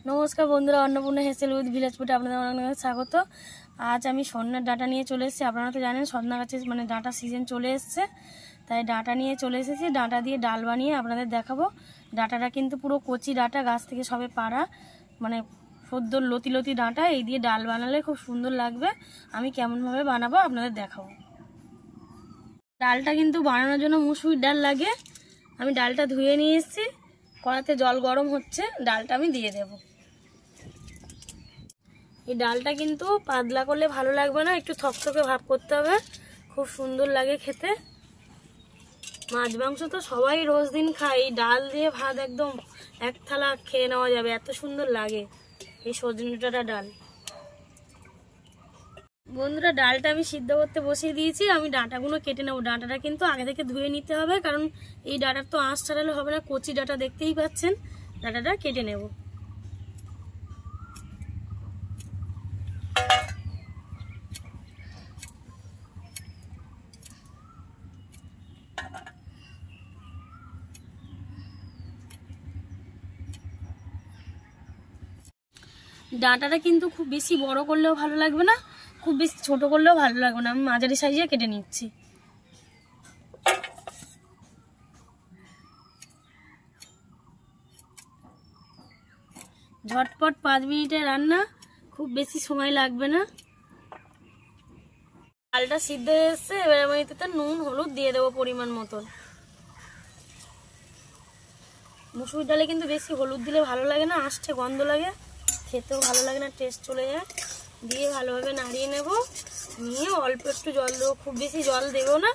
নমস্কার বন্ধুরা, Annapurna হেসেল with village ফুডে আপনাদের অনেক অনেক স্বাগত। আজ আমি সন্ন্যার ডাঁটা নিয়ে চলে এসেছি। আপনারা তো জানেন সন্না গাছের ডাঁটা সিজন চলে এসছে, তাই ডাঁটা নিয়ে চলে এসেছি। ডাঁটা দিয়ে ডাল বানিয়ে আপনাদের দেখাবো। ডাঁটাটা কিন্তু পুরো কচি ডাঁটা, গাছ থেকে সবে পাড়া, সদ্য লতি লতি ডাঁটা। এই দিয়ে ডাল বানালে খুব সুন্দর লাগবে। আমি কেমনভাবে বানাবো আপনাদের দেখাবো। ডালটা কিন্তু বানানোর জন্য মুসুরির ডাল লাগে। আমি ডালটা ধুয়ে নিয়ে এসেছি, কড়াতে জল গরম হচ্ছে, ডালটা আমি দিয়ে দেব। এই ডালটা কিন্তু পাতলা করলে ভালো লাগবে না, একটু থকথকে ভাব করতে হবে, খুব সুন্দর লাগে খেতে। মাছ মাংস তো সবাই রোজ দিন খায়, এই ডাল দিয়ে ভাত একদম এক থালা খেয়ে নেওয়া যাবে, এত সুন্দর লাগে এই সজনে ডাঁটা ডাল। বন্ধুরা, ডালটা আমি সিদ্ধ করতে বসিয়ে দিয়েছি। আমি ডাঁটাগুলো কেটে নেবো। ডাঁটাটা কিন্তু আগে থেকে ধুয়ে নিতে হবে, কারণ এই ডাঁটার তো আঁশ ছাড়ালে হবে না, কচি ডাঁটা দেখতেই পাচ্ছেন। ডাঁটাটা কেটে নেব। ডাঁটাটা কিন্তু খুব বেশি বড় করলেও ভালো লাগবে না, খুব বেশি ছোট করলেও ভালো লাগবে না। আমি মাঝারি সাইজে কেটে নিচ্ছি। ঝটপট 5 মিনিটের রান্না, খুব বেশি সময় লাগবে না। ডালটা সিদ্ধ হয়ে এসছে, এবার আমি এতে নুন হলুদ দিয়ে দেবো পরিমাণ মতন। মুসুর ডালে কিন্তু বেশি হলুদ দিলে ভালো লাগে না, আষ্টে গন্ধ লাগে, খেতেও ভালো লাগে না, টেস্ট চলে যায়। দিয়ে ভালোভাবে নাড়িয়ে নেব। নিয়ে অল্প একটু জল দেবো, খুব বেশি জল দেবো না,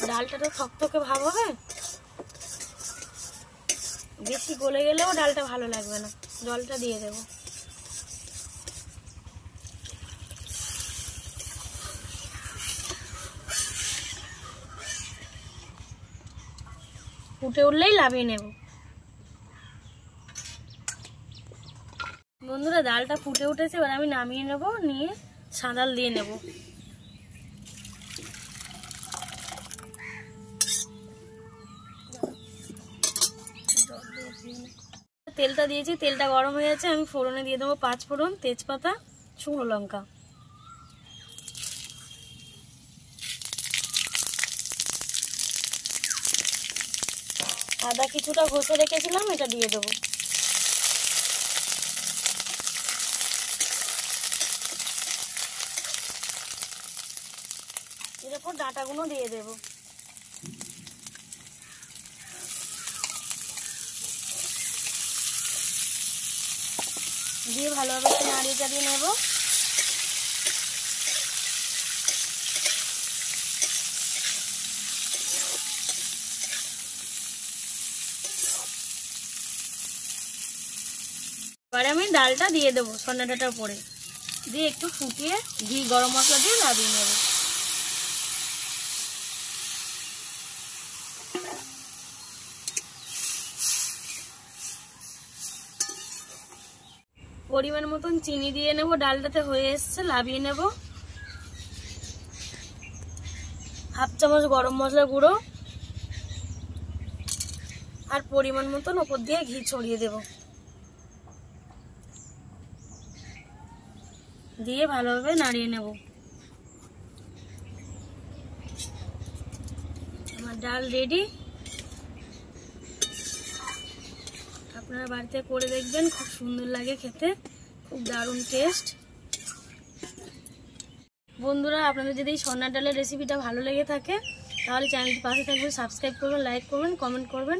ডালটা তো থকথকে ভাব হবে। বেশি গলে গেলেও ডালটা ভালো লাগবে না, জলটা দিয়ে দেবো। ফুটে উঠলেই নামিয়ে নেব। বন্ধুরা, ডালটা ফুটে উঠেছে, এবার আমি নামিয়ে নেব। নিয়ে সাঁদাল দিয়ে নেব। তেলটা দিয়েছি, তেলটা গরম হয়ে গেছে। আমি ফোড়নে দিয়ে দেবো 5 ফোড়ন, তেজপাতা, শুকনো লঙ্কা। আদা কিছুটা ঘষে রেখেছিলাম, এটা দিয়ে দেবো। এরপর ডাঁটাগুলো দিয়ে দেব। দিয়ে ভালোভাবে নাড়িয়ে চাড়িয়ে নেব। এবারে আমি ডালটা দিয়ে দেবো সন্না ডাঁটার উপরে, দিয়ে একটু ফুটিয়ে ঘি গরম মশলা দিয়ে নামিয়ে নেব। পরিমাণ মতন চিনি দিয়ে নেব। ডালটাতে হয়ে এসছে, নামিয়ে নেব। হাফ চামচ গরম মশলা গুঁড়ো আর পরিমাণ মতন ওপর দিয়ে ঘি ছড়িয়ে দেব। দিয়ে ভালোভাবে নাড়িয়ে নেব। আমার ডাল রেডি। আপনারা বাড়িতে করে দেখবেন, খুব সুন্দর লাগে খেতে, খুব দারুণ টেস্ট। বন্ধুরা, আপনাদের যদি এই সন্না ডালের রেসিপিটা ভালো লেগে থাকে, তাহলে চ্যানেলটি পাশে থাকবেন, সাবস্ক্রাইব করবেন, লাইক করবেন, কমেন্ট করবেন।